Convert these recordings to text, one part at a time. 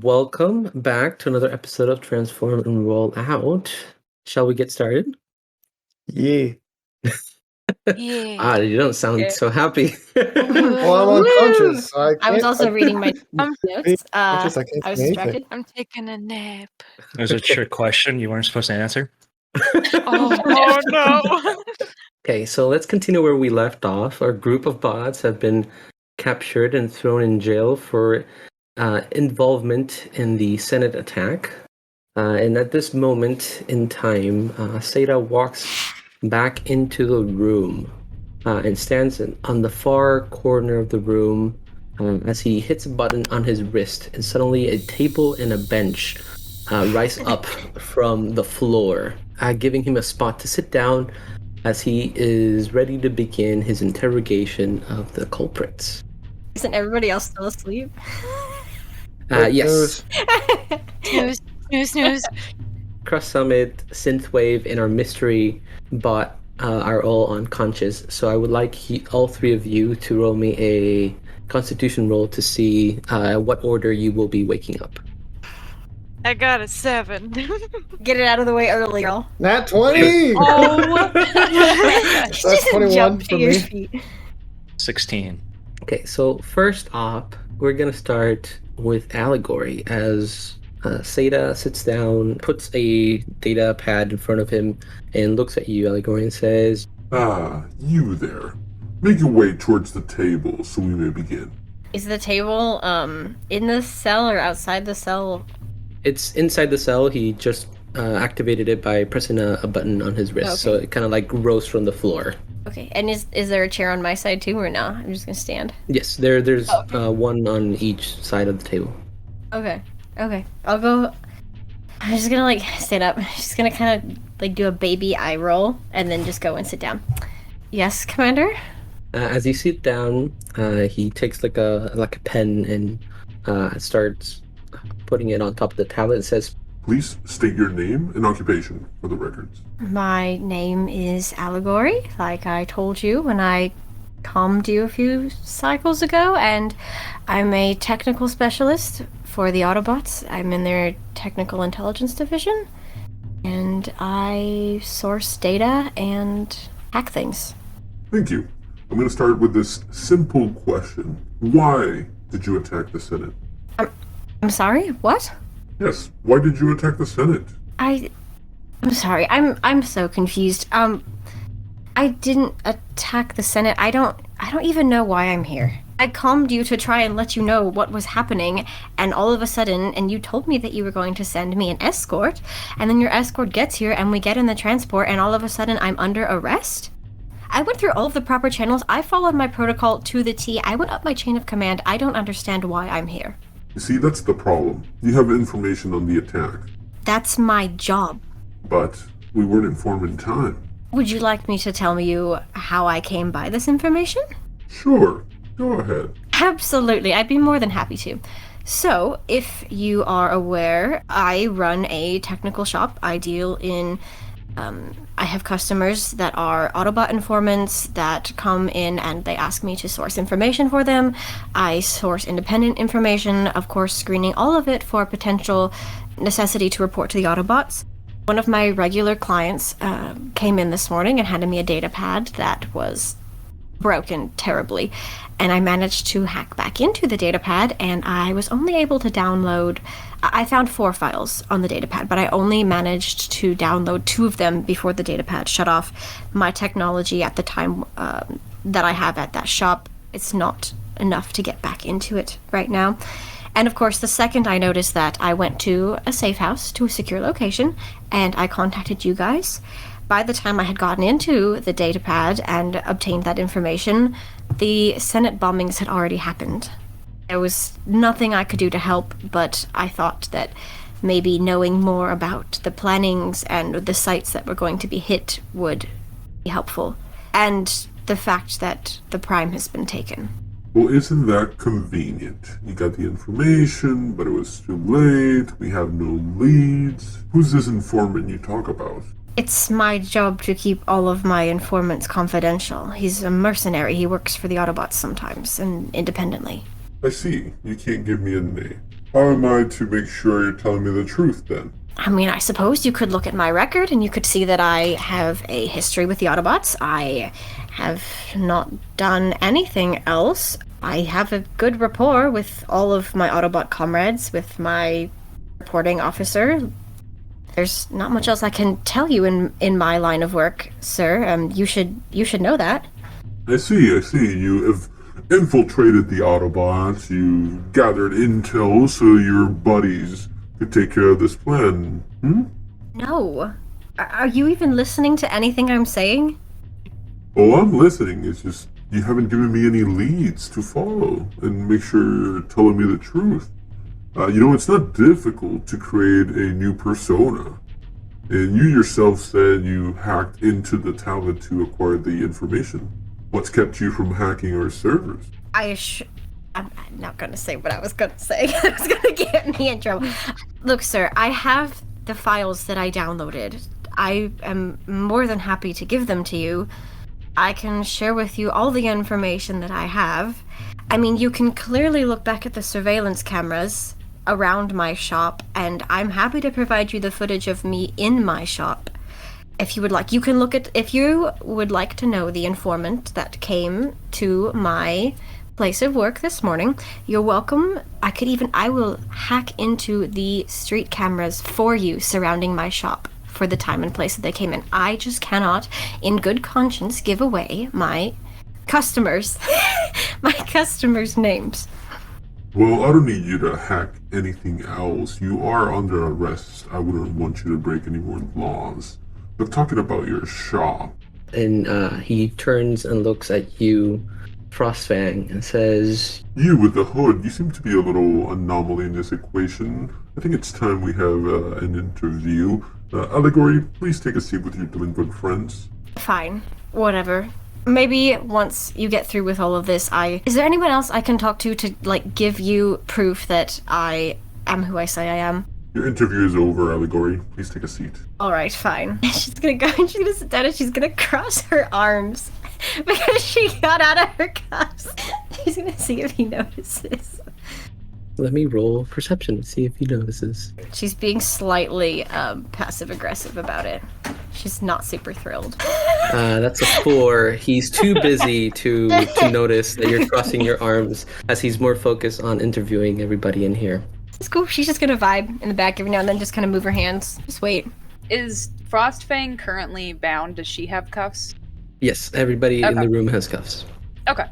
Welcome back to another episode of Transform and Roll Out. Shall we get started? Yeah. Yeah. You don't sound so happy. Well, I'm unconscious. So I was also reading my I'm notes. I I can't was say anything. distracted. I'm taking a nap. There's a trick question you weren't supposed to answer. Oh no. Okay, so let's continue where we left off. Our group of bots have been captured and thrown in jail for involvement in the Senate attack. And at this moment in time, Seda walks back into the room and stands on the far corner of the room as he hits a button on his wrist, and suddenly a table and a bench rise up from the floor, giving him a spot to sit down as he is ready to begin his interrogation of the culprits. Isn't everybody else still asleep? Yes. Snooze. Cross Summit, Synthwave, and our mystery bot are all unconscious. So I would like all three of you to roll me a Constitution roll to see what order you will be waking up. I got a 7. Get it out of the way early, girl. Nat 20! Oh. She That's just 21 jumped for to your me. feet. 16. Okay, so first up, we're gonna start with Allegory as Seda sits down, puts a data pad in front of him, and looks at you, Allegory, and says, Ah, you there. Make your way towards the table so we may begin. Is the table in the cell or outside the cell? it's inside the cell. He just activated it by pressing a button on his wrist, Okay. so it kind of like rose from the floor. Okay, and is there a chair on my side too, or no? I'm just gonna stand. Yes, there's Okay. one on each side of the table. Okay. I'll go. I'm just gonna stand up. Just gonna kind of do a baby eye roll and then just go and sit down. Yes, Commander. As you sit down, he takes like a pen and starts putting it on top of the tablet and says, Please state your name and occupation for the records. My name is Allegory, like I told you when I calmed you a few cycles ago, and I'm a technical specialist for the Autobots. I'm in their technical intelligence division, and I source data and hack things. Thank you. I'm going to start with this simple question. Why did you attack the Senate? I'm sorry, what? Yes, why did you attack the Senate? I'm sorry, I'm so confused. I didn't attack the Senate. I don't even know why I'm here. I calmed you to try and let you know what was happening, and all of a sudden, and you told me that you were going to send me an escort, and then your escort gets here, and we get in the transport, and all of a sudden I'm under arrest? I went through all of the proper channels. I followed my protocol to the T. I went up my chain of command. I don't understand why I'm here. You see, that's the problem. You have information on the attack, That's my job. but we weren't informed in time. Would you like me to tell you how I came by this information? Sure, go ahead. Absolutely, I'd be more than happy to. So, if you are aware, I run a technical shop. I deal in, I have customers that are Autobot informants that come in and they ask me to source information for them. I source independent information, of course, screening all of it for potential necessity to report to the Autobots. One of my regular clients came in this morning and handed me a data pad that was broken terribly, and I managed to hack back into the datapad, and I was only able to download. I found 4 files on the datapad, but I only managed to download 2 of them before the datapad shut off. My technology at the time that I have at that shop, it's not enough to get back into it right now. And of course, the second I noticed that, I went to a safe house, to a secure location, and I contacted you guys. By the time I had gotten into the datapad and obtained that information, the Senate bombings had already happened. There was nothing I could do to help, but I thought that maybe knowing more about the plannings and the sites that were going to be hit would be helpful. And the fact that the Prime has been taken. Well, isn't that convenient? You got the information, but it was too late. We have no leads. Who's this informant you talk about? It's my job to keep all of my informants confidential. He's a mercenary. He works for the Autobots sometimes, and independently. I see. You can't give me a name. How am I to make sure you're telling me the truth then? I mean, I suppose you could look at my record and you could see that I have a history with the Autobots. I have not done anything else. I have a good rapport with all of my Autobot comrades, with my reporting officer. There's not much else I can tell you in my line of work, sir. You should know that. I see. You have infiltrated the Autobots, you gathered intel so your buddies could take care of this plan, No. Are you even listening to anything I'm saying? Oh, I'm listening. It's just you haven't given me any leads to follow and make sure you're telling me the truth. It's not difficult to create a new persona. And you yourself said you hacked into the talent to acquire the information. What's kept you from hacking our servers? I'm not going to say what I was going to say. It's going to get me in trouble. Look, sir, I have the files that I downloaded. I am more than happy to give them to you. I can share with you all the information that I have. I mean, you can clearly look back at the surveillance cameras around my shop, and I'm happy to provide you the footage of me in my shop. If you would like, if you would like to know the informant that came to my place of work this morning, you're welcome. I will hack into the street cameras for you surrounding my shop for the time and place that they came in. I just cannot, in good conscience, give away my customers' names. Well, I don't need you to hack anything else. You are under arrest. I wouldn't want you to break any more laws. But talking about your shop. And he turns and looks at you, Frostfang, and says, You with the hood, you seem to be a little anomaly in this equation. I think it's time we have an interview. Allegory, please take a seat with your delinquent friends. Fine. Whatever. Maybe once you get through with all of this, is there anyone else I can talk to, give you proof that I am who I say I am? Your interview is over, Allegory. Please take a seat. Alright, fine. She's gonna go and she's gonna sit down and she's gonna cross her arms because she got out of her cuffs. She's gonna see if he notices. let me roll perception to see if he notices. She's being slightly passive-aggressive about it. She's not super thrilled. That's a 4. He's too busy to notice that you're crossing your arms as he's more focused on interviewing everybody in here. It's cool. She's just gonna vibe in the back every now and then, just kind of move her hands. Just wait. Is Frostfang currently bound? Does she have cuffs? Yes, everybody in the room has cuffs. Okay.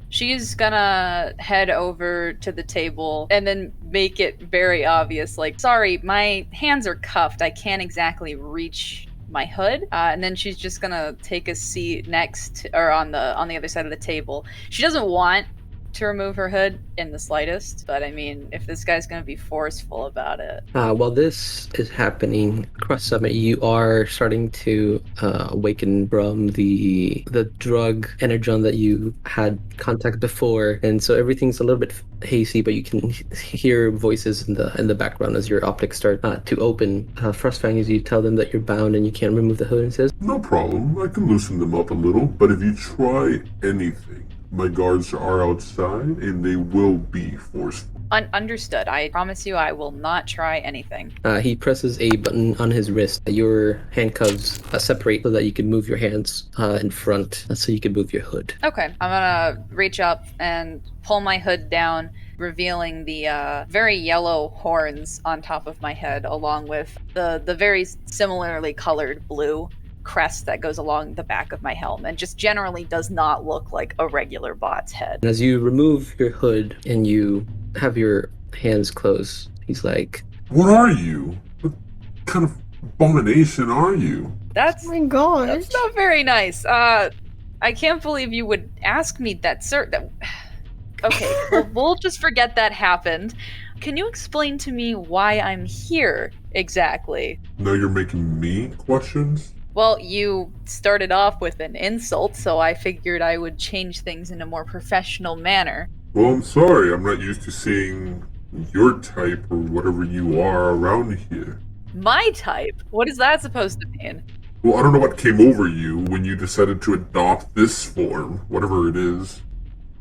She's gonna head over to the table and then make it very obvious, like, sorry, my hands are cuffed. I can't exactly reach my hood. And then she's just gonna take a seat next, or on the other side of the table. She doesn't want to remove her hood in the slightest, but I mean, if this guy's gonna be forceful about it. While this is happening across Summit, you are starting to awaken from the drug energon that you had contact before, and so everything's a little bit hazy, but you can hear voices in the background as your optics start to open. Frostfang, as you tell them that you're bound and you can't remove the hood, and says, No problem, I can loosen them up a little, but if you try anything, my guards are outside, and they will be forceful. Understood. I promise you I will not try anything. He presses a button on his wrist. Your handcuffs separate so that you can move your hands in front, so you can move your hood. Okay. I'm gonna reach up and pull my hood down, revealing the very yellow horns on top of my head, along with the very similarly colored blue crest that goes along the back of my helmet, and just generally does not look like a regular bot's head. And as you remove your hood and you have your hands closed, he's like, What are you? What kind of abomination are you? That's Oh my gosh. That's not very nice. I can't believe you would ask me that, sir. Okay, we'll just forget that happened. Can you explain to me why I'm here exactly? Now you're making me questions? Well, you started off with an insult, so I figured I would change things in a more professional manner. Well, I'm sorry, I'm not used to seeing your type or whatever you are around here. My type? What is that supposed to mean? Well, I don't know what came over you when you decided to adopt this form, whatever it is.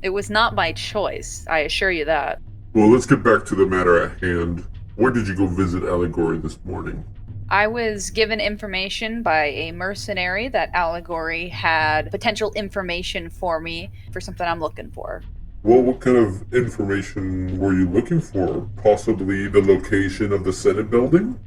It was not my choice, I assure you that. Well, let's get back to the matter at hand. Where did you go visit Allegory this morning? I was given information by a mercenary that Allegory had potential information for me for something I'm looking for. Well, what kind of information were you looking for? Possibly the location of the Senate building?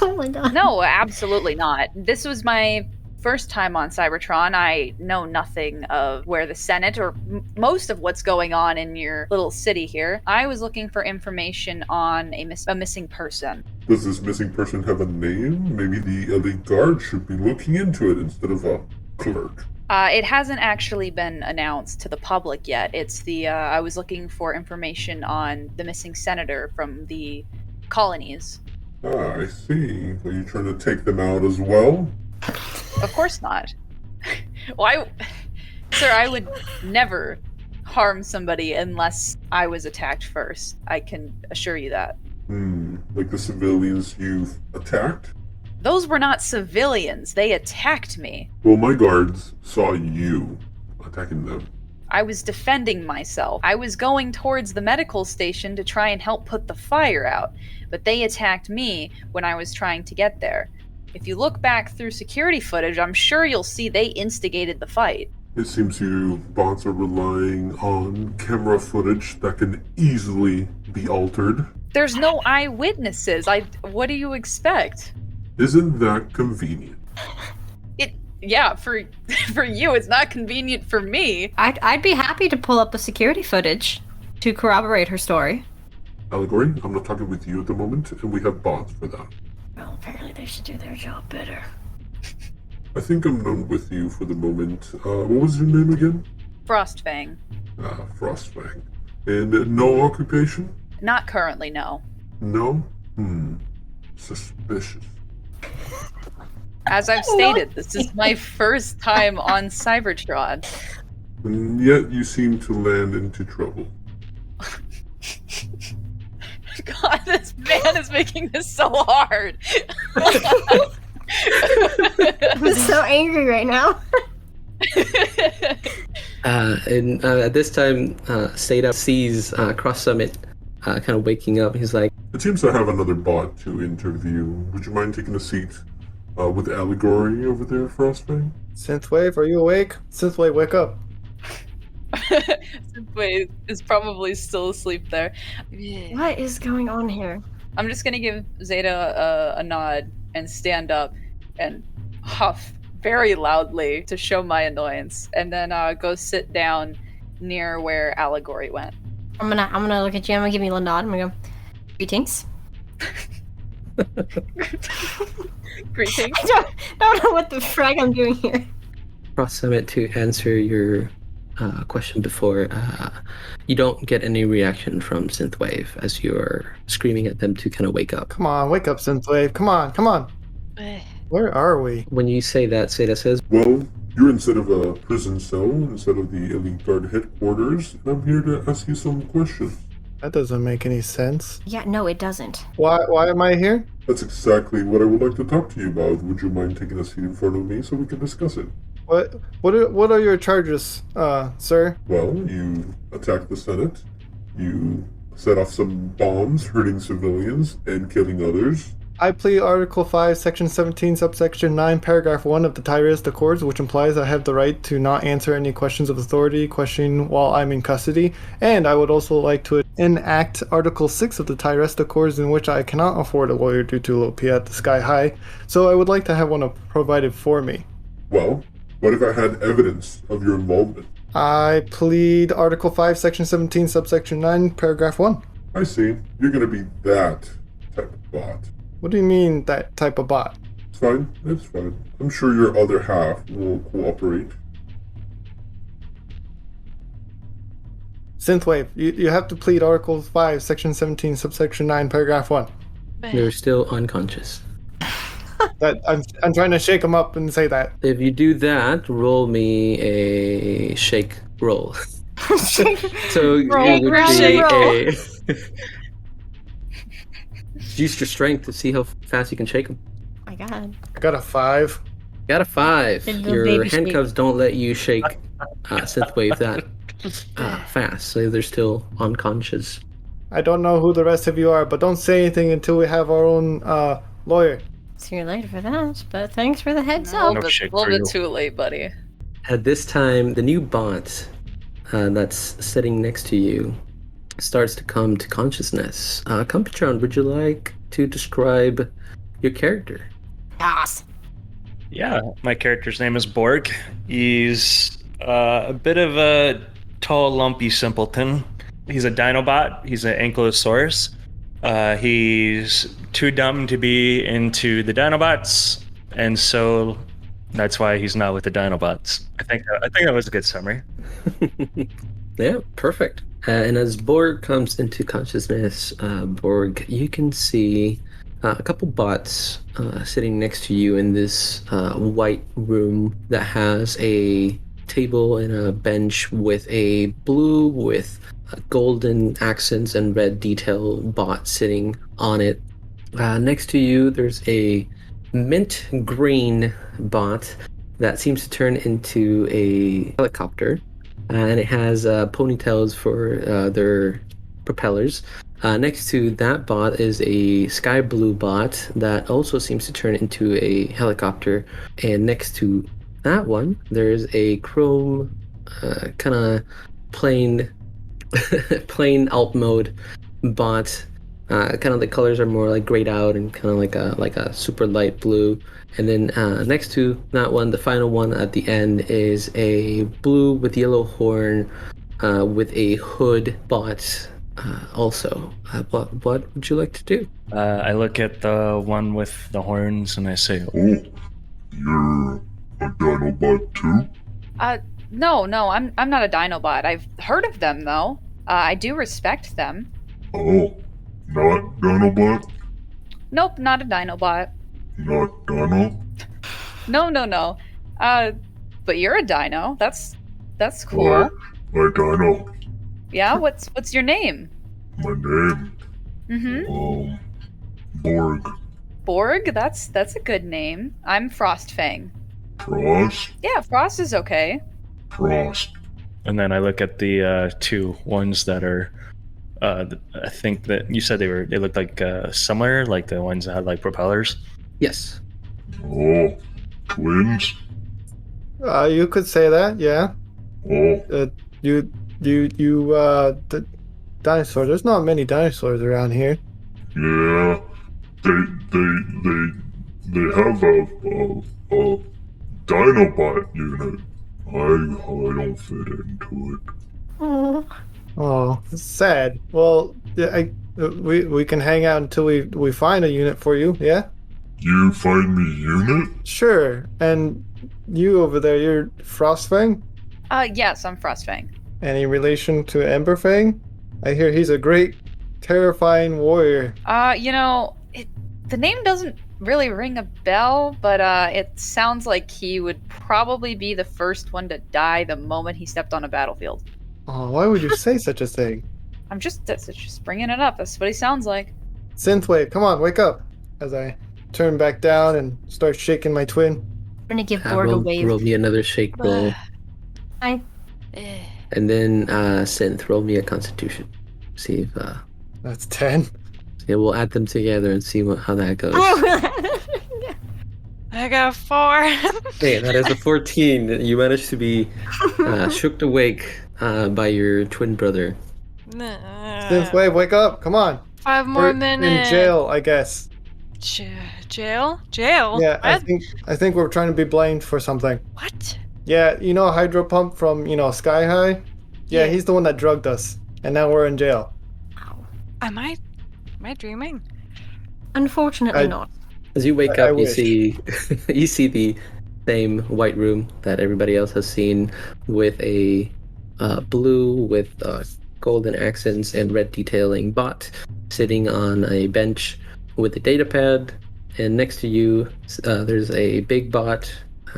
Oh my god. No, absolutely not. This was my first time on Cybertron. I know nothing of where the Senate or most of what's going on in your little city here. I was looking for information on a missing person. Does this missing person have a name? Maybe the elite guard should be looking into it instead of a clerk. It hasn't actually been announced to the public yet. It's I was looking for information on the missing senator from the colonies. Ah, I see. Are you trying to take them out as well? Of course not. Why? Sir, I would never harm somebody unless I was attacked first. I can assure you that. Like the civilians you've attacked? Those were not civilians. They attacked me. Well, my guards saw you attacking them. I was defending myself. I was going towards the medical station to try and help put the fire out, but they attacked me when I was trying to get there. If you look back through security footage, I'm sure you'll see they instigated the fight. It seems you bots are relying on camera footage that can easily be altered. There's no eyewitnesses. What do you expect? Isn't that convenient? Yeah, for you, it's not convenient for me. I'd be happy to pull up the security footage to corroborate her story. Allegory, I'm not talking with you at the moment, and we have bots for that. Well, apparently they should do their job better. I think I'm done with you for the moment. What was your name again? Frostfang. Frostfang. And no occupation? Not currently, no. No? Suspicious. As I've stated, this is my first time on Cybertron. And yet you seem to land into trouble. God, this man is making this so hard. I'm so angry right now. At this time, Seda sees Cross Summit kind of waking up. He's like, It seems I have another bot to interview. Would you mind taking a seat with Allegory over there, Frostbang? Synthwave, are you awake? Synthwave, wake up. Wait, is probably still asleep there. What is going on here? I'm just gonna give Zeta a nod and stand up and huff very loudly to show my annoyance, and then go sit down near where Allegory went. I'm gonna look at you. I'm gonna give you a nod. I'm gonna go, greetings. Greetings. I don't know what the frag I'm doing here. Cross Summit, to answer your question before, you don't get any reaction from Synthwave as you're screaming at them to kind of wake up. Come on, wake up, Synthwave. Come on. Where are we? When you say that, Seda says, Well, you're inside of a prison cell, instead of the Elite Guard headquarters, and I'm here to ask you some questions. That doesn't make any sense. Yeah, no, it doesn't. Why am I here? That's exactly what I would like to talk to you about. Would you mind taking a seat in front of me so we can discuss it? What are your charges, sir? Well, you attacked the Senate, you set off some bombs hurting civilians and killing others. I plead Article 5, Section 17, Subsection 9, Paragraph 1 of the Tyrest Accords, which implies I have the right to not answer any questions of authority questioning while I'm in custody. And I would also like to enact Article 6 of the Tyrest Accords, in which I cannot afford a lawyer due to low pay at the sky high. So I would like to have one provided for me. Well, what if I had evidence of your involvement? I plead Article 5, Section 17, Subsection 9, Paragraph 1. I see. You're gonna be that type of bot. What do you mean, that type of bot? It's fine. It's fine. I'm sure your other half will cooperate. Synthwave, you have to plead Article 5, Section 17, Subsection 9, Paragraph 1. you're still unconscious. That I'm trying to shake him up and say that. If you do that, roll me a shake roll. So Roll, it would roll, be roll. use your strength to see how fast you can shake them. Oh my god. I got a 5. Got a 5. Big little Your baby handcuffs don't let you shake Synthwave that fast, so they're still unconscious. I don't know who the rest of you are, but don't say anything until we have our own lawyer. It's too late for that, but thanks for the heads A up. little shit bit for you. too late, buddy. At this time, the new bot that's sitting next to you starts to come to consciousness. Computron, would you like to describe your character? Yes. Yeah, my character's name is Borg. He's a bit of a tall, lumpy simpleton. He's a Dinobot. He's an Ankylosaurus. He's too dumb to be into the Dinobots, and so that's why he's not with the Dinobots. I think that was a good summary. Yeah, perfect. And as Borg comes into consciousness, Borg, you can see a couple bots sitting next to you in this white room that has a table and a bench with a blue with golden accents and red detail bot sitting on it. Next to you, there's a mint green bot that seems to turn into a helicopter, and it has ponytails for their propellers. Next to that bot is a sky blue bot that also seems to turn into a helicopter, and next to that one, there's a chrome kind of plain alt mode bot. Kind of the colors are more like grayed out and kind of like a super light blue. And then next to that one, the final one at the end is a blue with yellow horn with a hood bot. Also, what would you like to do? I look at the one with the horns and I say, Oh, you're a Dinobot too? No, I'm not a Dinobot. I've heard of them though. I do respect them. Oh, not Dinobot? Nope, not a Dinobot. Not Dino? No. But you're a Dino. That's cool. Why? My Dino. Yeah, what's your name? My name? Mm-hmm. Borg. Borg? That's a good name. I'm Frostfang. Frost? Yeah, Frost is okay. Frost. and then I look at the two ones that are. I think that you said they looked like similar, like the ones that had like propellers. Yes. Oh, twins? You could say that, yeah. Oh, The dinosaurs. There's not many dinosaurs around here. yeah. They have a Dinobot unit. I don't fit into it. Oh, it's sad. Well, yeah, we can hang out until we find a unit for you. Yeah. You find me unit? Sure. And you over there, you're Frostfang? Yes, I'm Frostfang. Any relation to Emberfang? I hear he's a great, terrifying warrior. The name doesn't really ring a bell, but it sounds like he would probably be the first one to die the moment he stepped on a battlefield. Oh, why would you say such a thing? That's just bringing it up. That's what he sounds like. Synthwave, come on, wake up! As I turn back down and start shaking my twin. I'm gonna give Borg a wave. Roll me another shake roll. I And then Synth, roll me a Constitution. See if That's 10. yeah, we'll add them together and see how that goes. I got 4. Hey, that is a 14. You managed to be shook awake by your twin brother. Synthwave, wake up! Come on! 5 more We're minutes. in jail, I guess. Jail? Yeah, What? I think we're trying to be blamed for something. What? Yeah, you know Hydro Pump from, Sky High? Yeah, Yeah. he's the one that drugged us. And now we're in jail. Am I dreaming? Unfortunately I- not. As you wake I up, you wish. see you see the same white room that everybody else has seen, with a blue with golden accents and red detailing bot sitting on a bench with a data pad, and next to you there's a big bot,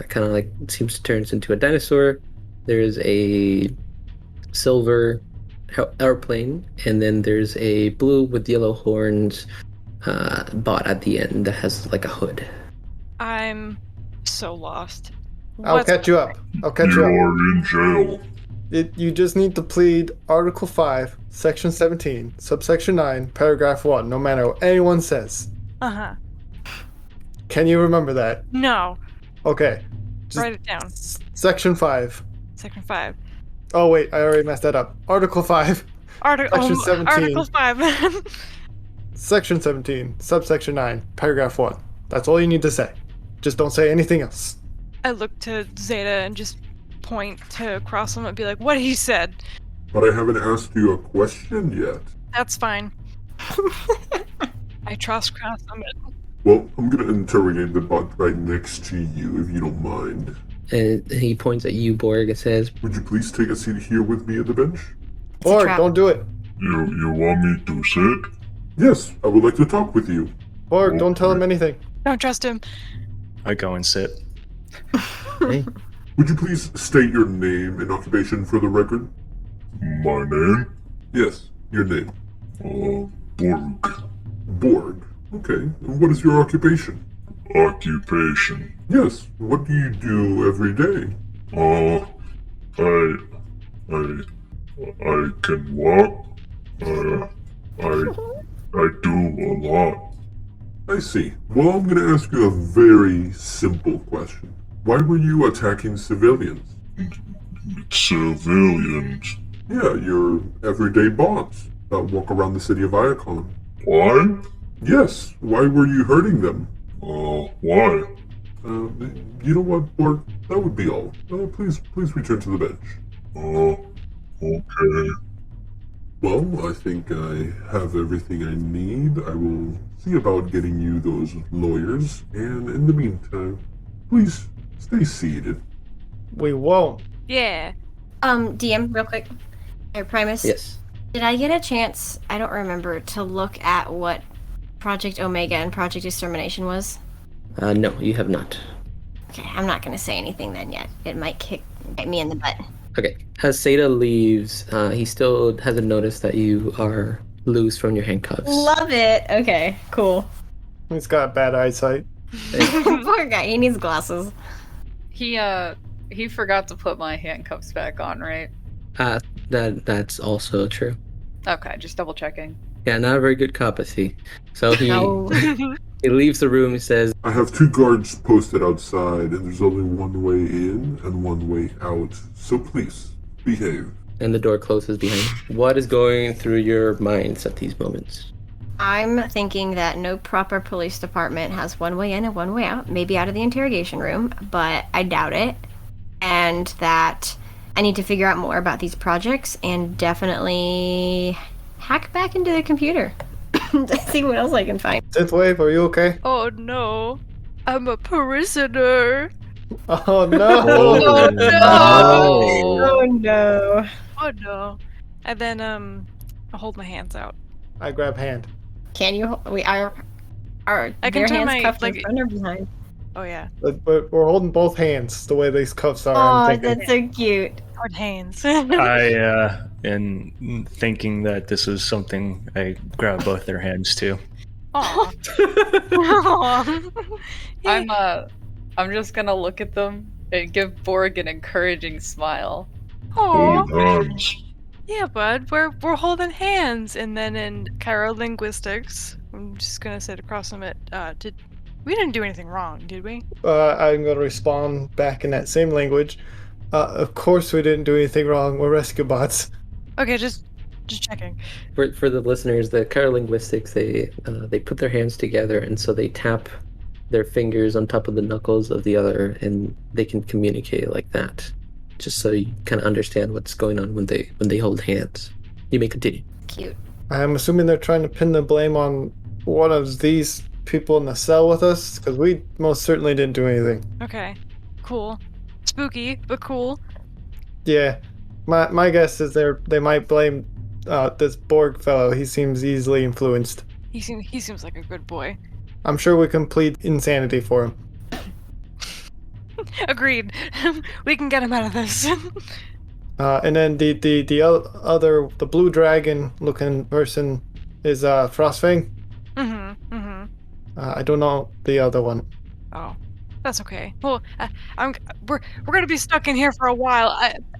kind of like seems to turn into a dinosaur. There's a silver airplane, and then there's a blue with yellow horns bot at the end that has like a hood. I'm so lost. I'll What's- catch you up. I'll catch You you up. are in jail. You just need to plead Article 5, Section 17, Subsection 9, Paragraph 1, no matter what anyone says. Uh-huh. Can you remember that? No. Okay. Just Write it down. Section 5. Section 5. Oh, wait, I already messed that up. Article 5, Section 17. Article 5. Section 17, Subsection 9, Paragraph 1. That's all you need to say. Just don't say anything else. I look to Zeta and just point to Crossom and be like, what he said. But I haven't asked you a question yet. That's fine. I trust Crossom. Well, I'm gonna interrogate the bot right next to you, if you don't mind. And he points at you, Borg, and says, Would you please take a seat here with me at the bench? It's a Or trap. don't do it. You want me to sit? Yes, I would like to talk with you. Or don't tell him anything. Don't trust him. I go and sit. hey, Would you please state your name and occupation for the record? My name? Yes, your name. Borg. Borg. Okay, and what is your occupation? Occupation. Yes, what do you do every day? I can walk. I do a lot. I see. Well, I'm gonna ask you a very simple question. Why were you attacking civilians? Civilians. Yeah, your everyday bots that walk around the city of Iacon. Why? Yes, why were you hurting them? Why? You know what, Borg? That would be all. Please return to the bench. Okay. Well, I think I have everything I need. I will see about getting you those lawyers, and in the meantime, please stay seated. We won't. Yeah. DM, real quick. Or Primus. yes. Did I get a chance, I don't remember, to look at what Project Omega and Project Extermination was? No, you have not. Okay, I'm not gonna say anything then yet. It might bite me in the butt. Okay. As Seda leaves, he still hasn't noticed that you are loose from your handcuffs. Love it! Okay, cool. He's got bad eyesight. Poor guy, he needs glasses. He forgot to put my handcuffs back on, right? That's also true. Okay, just double checking. Yeah, not a very good cop, I see. So he No. he leaves the room. He says, I have 2 guards posted outside, and there's only one way in and one way out. So please, behave. and the door closes behind him. What is going through your minds at these moments? I'm thinking that no proper police department has one way in and one way out, maybe out of the interrogation room, but I doubt it. And that I need to figure out more about these projects and definitely hack back into the computer to see what else I can find. Synthwave, are you okay? Oh no. I'm a prisoner. Oh no! Oh, no. Oh no. Oh no. And then I hold my hands out. I grab hand. Can you? We are I can their turn hands my, cuffed like- in front or behind? Oh yeah. But we're holding both hands the way these cuffs are. Oh, I'm thinking. that's so cute. Hard hands. I in thinking that this is something, I grab both their hands too. Aw. Aw. I'm just gonna look at them and give Borg an encouraging smile. Aw. Hold hands. Yeah, bud. We're holding hands. And then in chirolinguistics, I'm just gonna sit across from it. We didn't do anything wrong, did we? I'm going to respond back in that same language. Of course we didn't do anything wrong. We're rescue bots. Okay, just checking. For the listeners, the chirolinguistics, they put their hands together, and so they tap their fingers on top of the knuckles of the other, and they can communicate like that. Just so you kind of understand what's going on when they hold hands. You may continue. Cute. I'm assuming they're trying to pin the blame on one of these people in the cell with us, because we most certainly didn't do anything. Okay, cool. Spooky, but cool. Yeah, my guess is they might blame this Borg fellow. He seems easily influenced. He seems like a good boy. I'm sure we can plead insanity for him. Agreed. We can get him out of this. And then the blue dragon looking person is Frostfang. Mm-hmm. I don't know the other one. Oh. That's okay. Well, we're gonna be stuck in here for a while.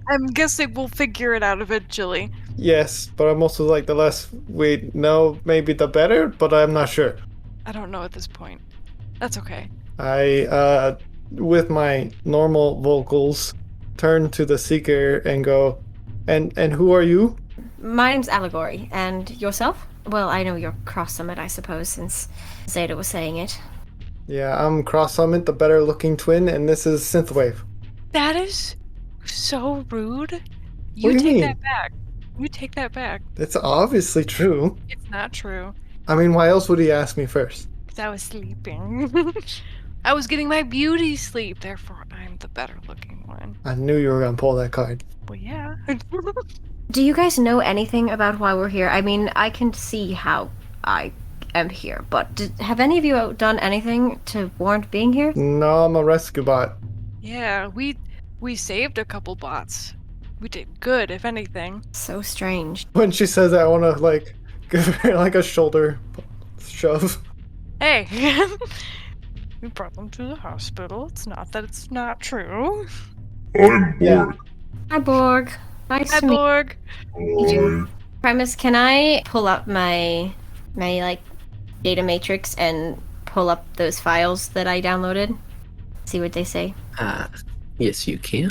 I'm guessing we'll figure it out eventually. Yes, but I'm also like the less we know, maybe the better, but I'm not sure. I don't know at this point. That's okay. I, with my normal vocals, turn to the Seeker and go, and who are you? My name's Allegory, and yourself? Well, I know you're Cross Summit, I suppose, since Zeta was saying it. Yeah, I'm Cross Summit, the better looking twin, and this is Synthwave. That is so rude. What You do you take mean? that back. You take that back. It's obviously true. It's not true. I mean, why else would he ask me first? 'Cause I was sleeping. I was getting my beauty sleep, therefore I'm the better looking one. I knew you were gonna pull that card. Well, yeah. Do you guys know anything about why we're here? I mean, I can see how I am here, but have any of you done anything to warrant being here? No, I'm a rescue bot. Yeah, we saved a couple bots. We did good, if anything. So strange. When she says that, I wanna, like, give her, like, a shoulder shove. Hey, we brought them to the hospital. It's not that it's not true. I'm Yeah. bored. Hi, Borg. Nice Hi, to meet Borg. you. Hi. Primus, can I pull up my like data matrix and pull up those files that I downloaded? See what they say. Yes, you can.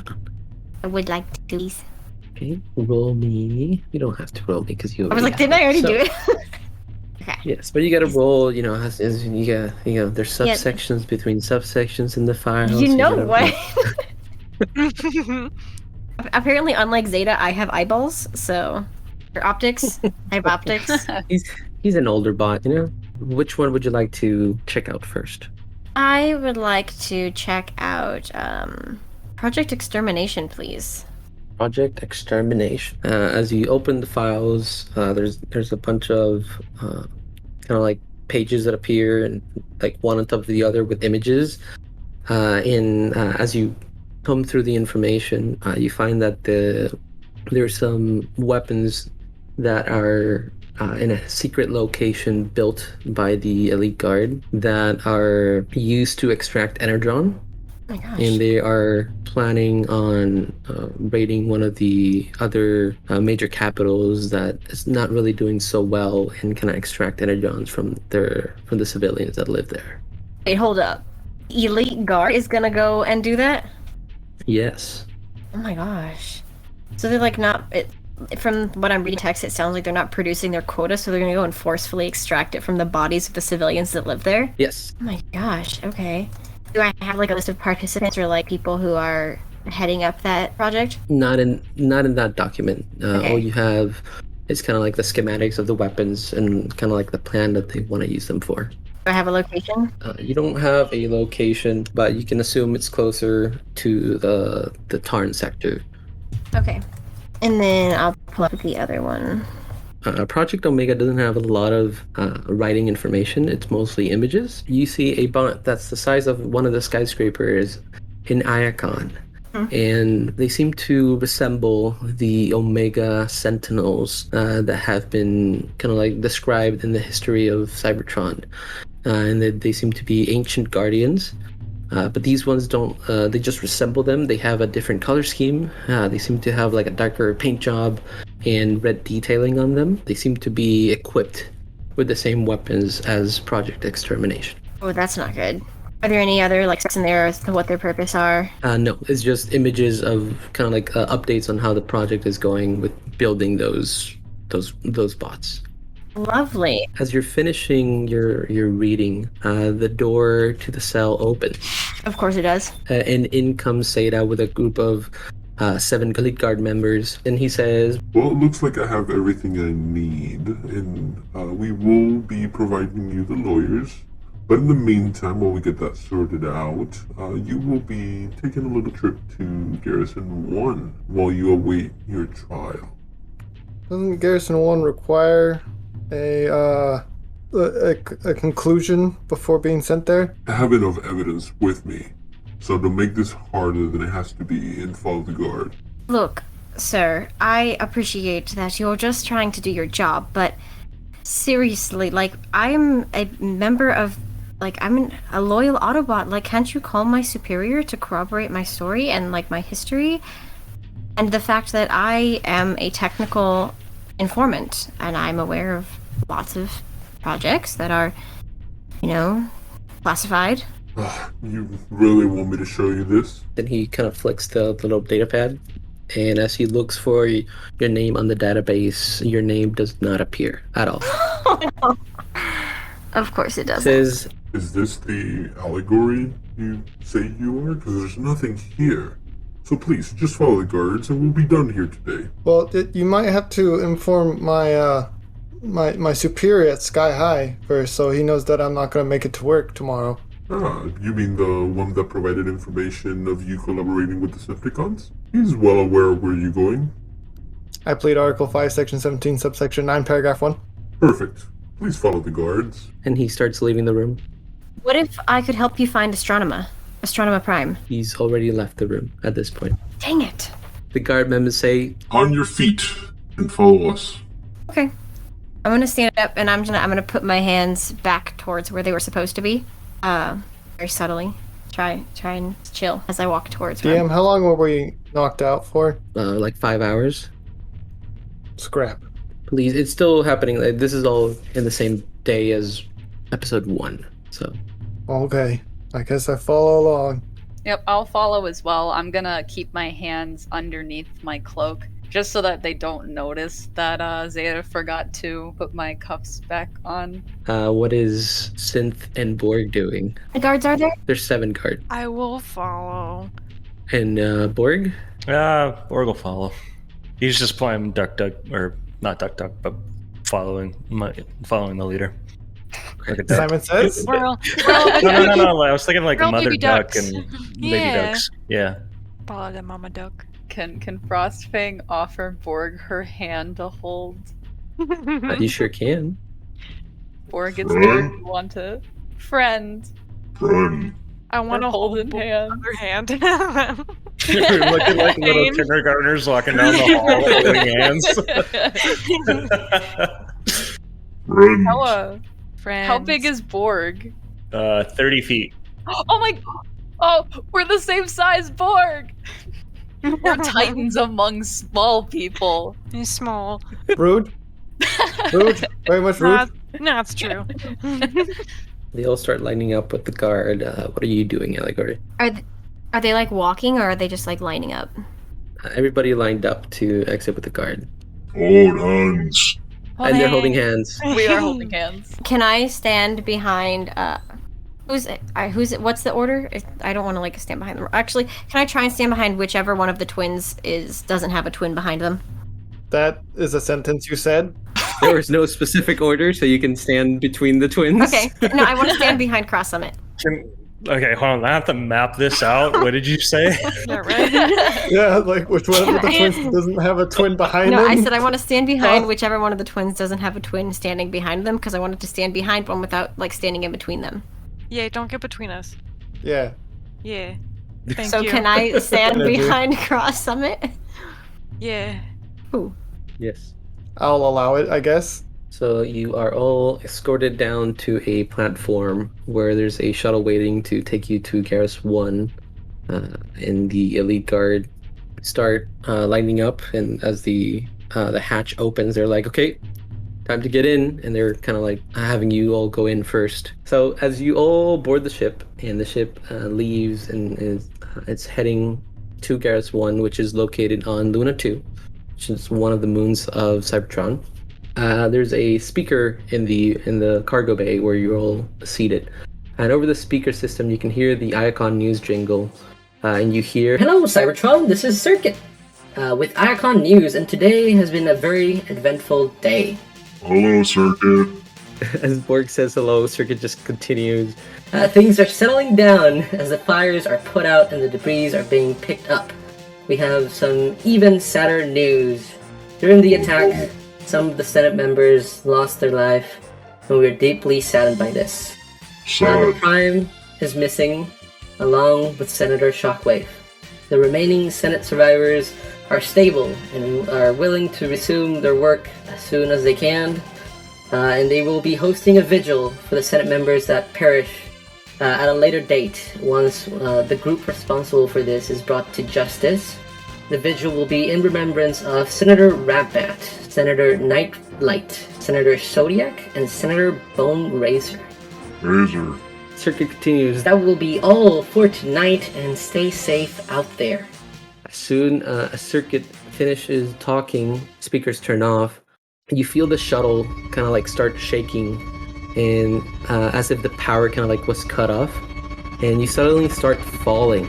I would like to, please. Okay, roll me. You don't have to roll me because you. I was like, didn't I already do it? Okay. Yes, but you got to roll. You know, as you got. You know, there's Yeah. subsections between subsections in the file. so You know gotta what? Apparently, unlike Zeta, I have eyeballs, so or optics. I have optics. He's an older bot. You know, which one would you like to check out first? I would like to check out Project Extermination, please. Project Extermination. As you open the files, there's a bunch of kind of like pages that appear and like one on top of the other with images. As you comb through the information, you find that there's some weapons that are in a secret location built by the elite guard that are used to extract energon. Oh my gosh. And they are planning on raiding one of the other major capitals that is not really doing so well and can extract energons from the civilians that live there. Wait, hold up. Elite Guard is gonna go and do that? Yes. Oh my gosh. So they're like not. From what I'm reading text, it sounds like they're not producing their quota, so they're gonna go and forcefully extract it from the bodies of the civilians that live there? Yes. Oh my gosh, okay. Do I have like a list of participants or like people who are heading up that project? Not in that document. Okay. All you have is kind of like the schematics of the weapons and kind of like the plan that they want to use them for. Do I have a location? You don't have a location, but you can assume it's closer to the Tarn sector. Okay. And then I'll pull up the other one. Project Omega doesn't have a lot of writing information. It's mostly images. You see a bot that's the size of one of the skyscrapers in Iacon. And they seem to resemble the Omega Sentinels that have been kind of like described in the history of Cybertron. And they seem to be ancient guardians. But these ones don't, they just resemble them. They have a different color scheme. They seem to have like a darker paint job and red detailing on them. They seem to be equipped with the same weapons as Project Extermination. Oh, that's not good. Are there any other like steps in there as to what their purpose are? No, it's just images of kind of like updates on how the project is going with building those bots. Lovely. As you're finishing your reading, the door to the cell opens. Of course it does. And in comes Seda with a group of 7 Elite Guard members, and he says, Well, it looks like I have everything I need, and we will be providing you the lawyers. But in the meantime, while we get that sorted out, you will be taking a little trip to Garrison 1 while you await your trial. Doesn't Garrison 1 require a conclusion before being sent there? I have enough evidence with me, so to make this harder than it has to be and follow the guard. Look, sir, I appreciate that you're just trying to do your job, but seriously, like, I'm a member of like, I'm a loyal Autobot. Like, can't you call my superior to corroborate my story and, like, my history? And the fact that I am a technical informant, and I'm aware of lots of projects that are, classified. You really want me to show you this? Then he kind of flicks the little data pad, and as he looks for your name on the database, your name does not appear at all. Of course it doesn't. Says, Is this the allegory you say you are? Because there's nothing here. So please, just follow the guards and we'll be done here today. Well, you might have to inform my my superior at Sky High first, so he knows that I'm not going to make it to work tomorrow. Ah, you mean the one that provided information of you collaborating with Decepticons? He's well aware of where you're going. I plead Article 5, Section 17, Subsection 9, Paragraph 1. Perfect. Please follow the guards. and he starts leaving the room. What if I could help you find Astronema Prime? He's already left the room at this point. Dang it. The guard members say, On your feet and follow us. Okay. I'm gonna stand up and I'm gonna put my hands back towards where they were supposed to be. Very subtly. Try and chill as I walk towards DM, them. how long were we knocked out for? like 5 hours. Scrap. Please, it's still happening. Like, this is all in the same day as episode 1. So, Okay. I guess I follow along. Yep, I'll follow as well. I'm gonna keep my hands underneath my cloak, just so that they don't notice that Zeta forgot to put my cuffs back on. what is Synth and Borg doing? The guards are there? There's 7 guards. I will follow. And Borg? Borg will follow. He's just playing duck, or not duck, but following the leader. Look at that. Simon says? We're all No. I was thinking like We're all mother baby duck ducks. and baby Yeah. ducks. Yeah. follow the mama duck. Can Frostfang offer Borg her hand to hold? You sure can. Borg is Friend? there if you want to. Friend. Friend. I want to hold holding hands. other hand. You're looking like little Pain. kindergartners walking down the hall holding hands. Friend. Friends. How big is Borg? 30 feet. Oh my! Oh, we're the same size, Borg. We're titans among small people. He's small. Rude? Rude? Very much rude? No, it's true. They all start lining up with the guard. What are you doing, Allegory? Are they like walking or are they just like lining up? Everybody lined up to exit with the guard. Hold hands. And they're holding hands. We are holding hands. Can I stand behind who's it? What's the order? I don't want to like stand behind them. Actually, can I try and stand behind whichever one of the twins doesn't have a twin behind them? That is a sentence you said? There was no specific order, so you can stand between the twins. Okay. No, I want to stand behind Cross Summit. Okay, hold on. I have to map this out. What did you say? Yeah, right? Yeah, like which one of the twins doesn't have a twin behind No, them? I said I want to stand behind Huh? whichever one of the twins doesn't have a twin standing behind them because I wanted to stand behind one without like standing in between them. Yeah, don't get between us. Yeah. Yeah. Thank So you. can I stand Gonna do. behind Cross Summit? Yeah. Ooh. Yes. I'll allow it, I guess. So you are all escorted down to a platform where there's a shuttle waiting to take you to Garrus 1. And the elite guard start lining up, and as the hatch opens, they're like, okay, time to get in, and they're kind of like having you all go in first. So as you all board the ship, and the ship leaves and it's heading to Garrus 1, which is located on Luna 2, which is one of the moons of Cybertron. There's a speaker in the cargo bay where you're all seated, and over the speaker system you can hear the Iacon news jingle, and you hear, "Hello, Cybertron. This is Circuit with Iacon News, and today has been a very eventful day." Hello, Circuit. As Borg says hello, Circuit just continues. Things are settling down as the fires are put out and the debris are being picked up. We have some even sadder news. During the attack, some of the Senate members lost their life, and we are deeply saddened by this. Sad. Prime is missing, along with Senator Shockwave. The remaining Senate survivors are stable and are willing to resume their work as soon as they can, and they will be hosting a vigil for the Senate members that perish At a later date, once the group responsible for this is brought to justice, the vigil will be in remembrance of Senator Ratbat, Senator Nightlight, Senator Zodiac, and Senator Bone Razor. Razor. Circuit continues. That will be all for tonight, and stay safe out there. As soon as Circuit finishes talking, speakers turn off. You feel the shuttle kind of like start shaking, and as if the power kind of like was cut off, and you suddenly start falling.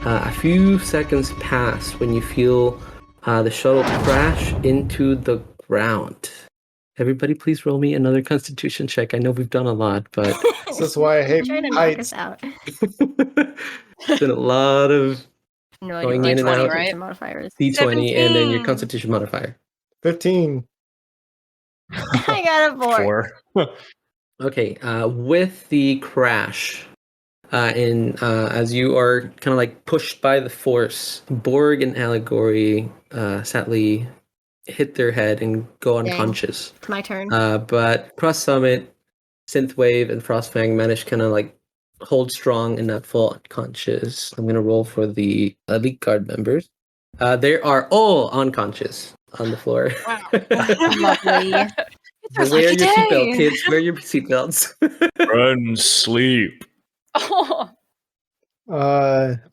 A few seconds pass when you feel the shuttle crash into the ground. Everybody, please roll me another Constitution check. I know we've done a lot, but This is why I hate Trying to knock heights. us out. it's been a lot of No idea Going what in and my out. Constitution modifier is. D20 and then your 17. Constitution modifier. 15. I got a 4. 4. Okay, with the crash, as you are kind of like pushed by the force, Borg and Allegory sadly hit their head and go Dang. unconscious. It's my turn. But Cross Summit, Synthwave, and Frostfang managed kind of like hold strong and not fall unconscious. I'm gonna roll for the Elite Guard members. They are all unconscious on the floor. Wow. Lovely. It's a Wear lucky your seatbelt, day. kids. Wear your seatbelts. Run, sleep. Oh,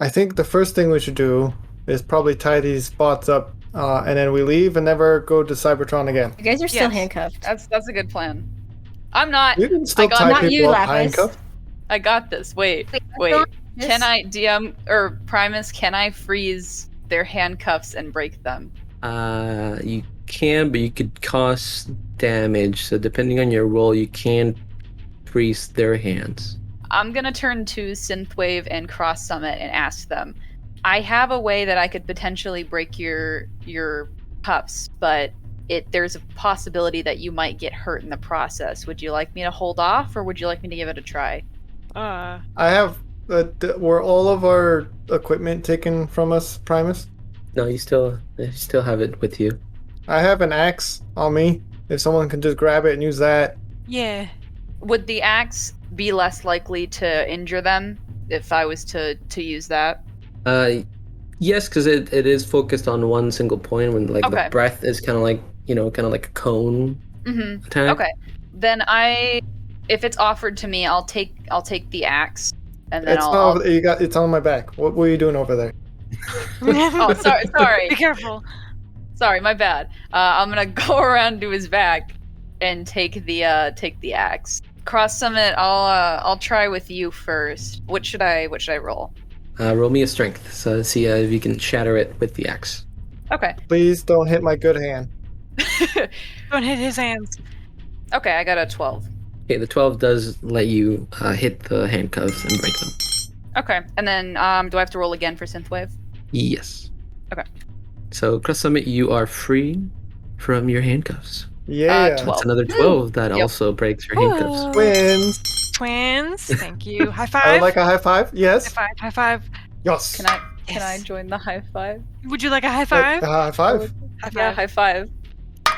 I think the first thing we should do is probably tie these spots up, and then we leave and never go to Cybertron again. You guys are still Yes. handcuffed. that's a good plan. I'm not. You can still got- tie Not people you, up Lapis. handcuffed. I got this. Wait. Can I DM or Primus? Can I freeze their handcuffs and break them? You can, but you could cause damage. So depending on your roll, you can freeze their hands. I'm gonna turn to Synthwave and Cross Summit and ask them. I have a way that I could potentially break your cuffs, but there's a possibility that you might get hurt in the process. Would you like me to hold off, or would you like me to give it a try? I have. Were all of our equipment taken from us, Primus? No, you still have it with you. I have an axe on me. If someone can just grab it and use that. Yeah. Would the axe be less likely to injure them if I was to use that? Yes, because it is focused on one single point. When like Okay. the breath is kind of like like a cone Mm-hmm. attack. Okay. Then if it's offered to me, I'll take the axe, and then It's I'll. not. You got. It's on my back. What were you doing over there? Oh, sorry. Be careful. Sorry, my bad. I'm gonna go around to his back and take the axe. Cross Summit, I'll try with you first. What should I roll? Roll me a strength. So see if you can shatter it with the axe. Okay. Please don't hit my good hand. Don't hit his hands. Okay, I got a 12. Okay, the 12 does let you hit the handcuffs and break them. Okay, and then do I have to roll again for Synthwave? Yes. Okay. So Cross Summit, you are free from your handcuffs. Yeah. 12. That's another 12 that Yep. also breaks your handcuffs. Ooh. Twins. Twins. Thank you. High I five. would like a high five. Yes. High five. High five. Yes. Can I Yes. join the high five? Would you like a high five? A high five. High Yeah, five. high five.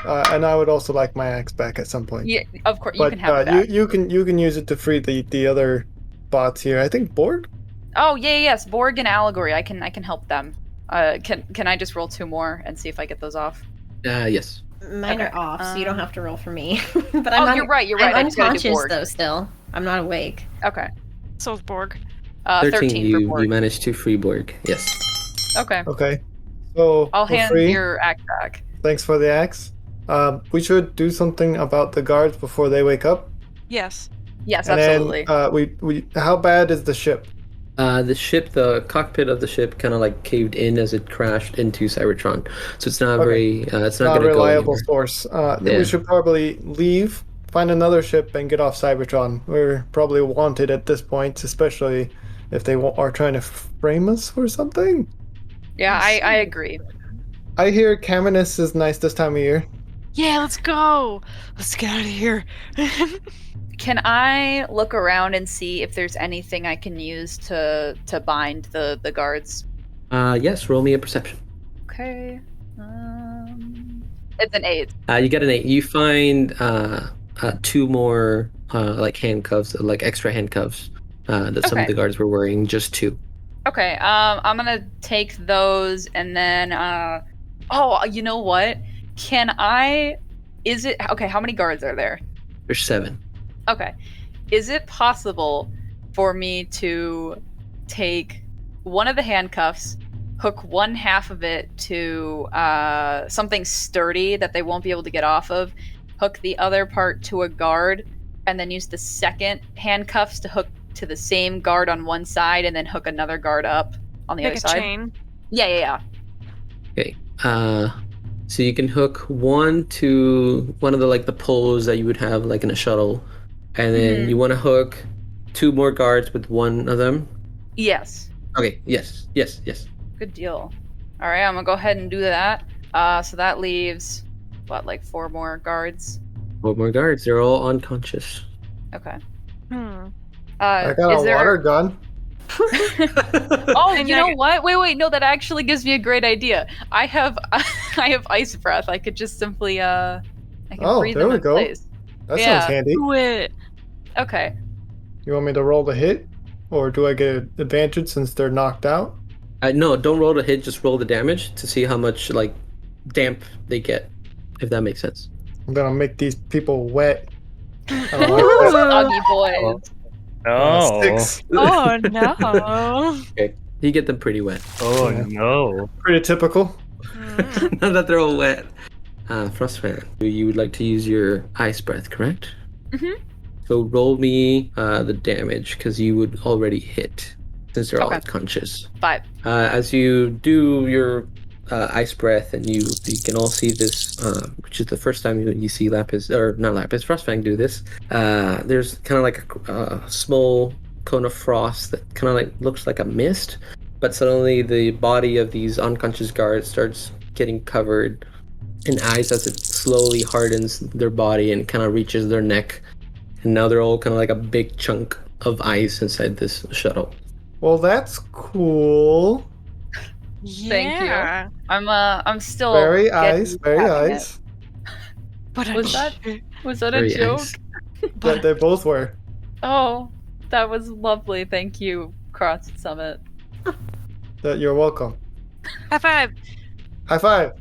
And I would also like my axe back at some point. Yeah, of course you But can have it back. you can use it to free the other bots here. I think Borg. Oh yes, Borg and Allegory. I can help them. Can I just roll 2 more and see if I get those off? Yes. Mine Okay. are off, so you don't have to roll for me. But I'm Oh, you're right. I'm I just gotta do unconscious Borg. though. Still, I'm not awake. Okay. So is Borg. 13 for you Borg. managed to free Borg. Yes. Okay. Okay. So I'll for hand free. your axe back. Thanks for the axe. We should do something about the guards before they wake up. Yes. Yes, And absolutely. then we how bad is the ship? The cockpit of the ship kind of like caved in as it crashed into Cybertron. So it's not Okay. it's Not not a going to go reliable anywhere. source. Then Yeah. we should probably leave, find another ship, and get off Cybertron. We're probably wanted at this point, especially if they are trying to frame us for something. Yeah, I agree. I hear Caminus is nice this time of year. Yeah, let's go. Let's get out of here. Can I look around and see if there's anything I can use to bind the guards? Yes, roll me a perception. Okay. It's an 8. You get an 8. You find 2 more like handcuffs, like extra handcuffs that some of Okay. the guards were wearing, just 2. Okay, I'm gonna take those and then, oh, you know what? Okay, how many guards are there? There's 7. Okay. Is it possible for me to take one of the handcuffs, hook one half of it to something sturdy that they won't be able to get off of, hook the other part to a guard, and then use the second handcuffs to hook to the same guard on one side and then hook another guard up on the Like other a side? chain. Yeah. Okay. So you can hook one to one of the poles that you would have like in a shuttle, and then Mhm. you want to hook 2 more guards with one of them. Yes. Okay. Yes. Good deal. All right, I'm gonna go ahead and do that. So that leaves like 4 more guards. 4 more guards. They're all unconscious. Okay. Hmm. I got Is a there... water gun. Oh, And you I know get- what? Wait. No, that actually gives me a great idea. I have ice breath. I could just simply I can Oh, freeze there them we in go. place. That Yeah. sounds handy. Do it. Okay. You want me to roll the hit? Or do I get an advantage since they're knocked out? No, don't roll the hit. Just roll the damage to see how much damp they get, if that makes sense. I'm gonna make these people wet. I don't like that. Soggy boys. Oh. 6. Oh no. Okay. You get them pretty wet. Oh Yeah. no. Pretty typical. Mm. Now that they're all wet. Frostfan, you would like to use your ice breath, correct? Mhm. So roll me the damage, because you would already hit, since they're all Okay. unconscious. 5. As you do your ice breath, and you can all see this, which is the first time you see Frostfang do this. There's kind of like a small cone of frost that kind of looks like a mist, but suddenly the body of these unconscious guards starts getting covered in ice as it slowly hardens their body and kind of reaches their neck, and now they're all kind of like a big chunk of ice inside this shuttle. Well, that's cool. Thank you. Yeah. I'm still Very getting ice, used to very having ice. But Was that a Very joke? ice. That they both were. Oh, that was lovely. Thank you, Cross Summit. That you're welcome. High five. High five.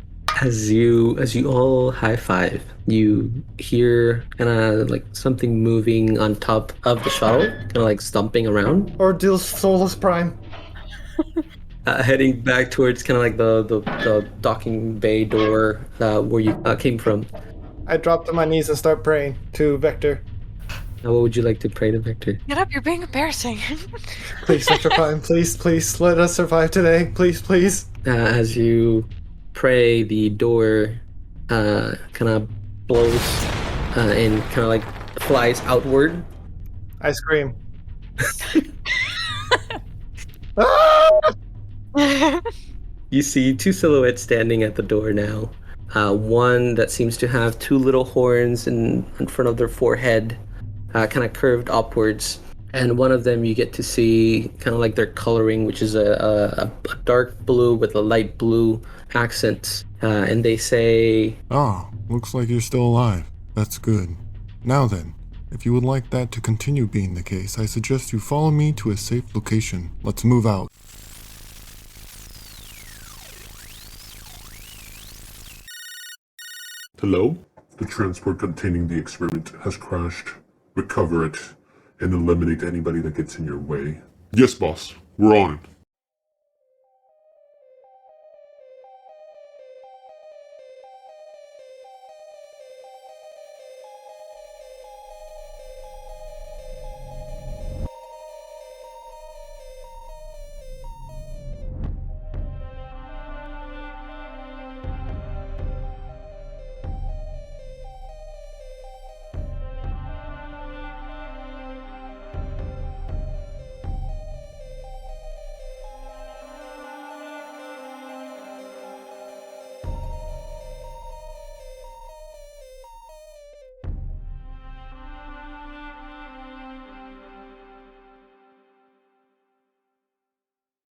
As you all high five, you hear kind of like something moving on top of the shuttle, kind of like stomping around, Ordeal Solus Prime. heading back towards kind of like the docking bay door where you came from. I drop to my knees and start praying to Vector. Now, what would you like to pray to Victor? Get up, you're being embarrassing. Please, Vector Prime, please, let us survive today. Please. As you pray, the door kind of blows and kind of like flies outward. I scream. Ah! You see 2 silhouettes standing at the door now. One that seems to have 2 little horns in front of their forehead, kind of curved upwards. And one of them you get to see kind of like their coloring, which is a dark blue with a light blue accent. And they say, Ah, looks like you're still alive. That's good. Now then, if you would like that to continue being the case, I suggest you follow me to a safe location. Let's move out. Hello? The transport containing the experiment has crashed. Recover it and eliminate anybody that gets in your way. Yes, boss. We're on it.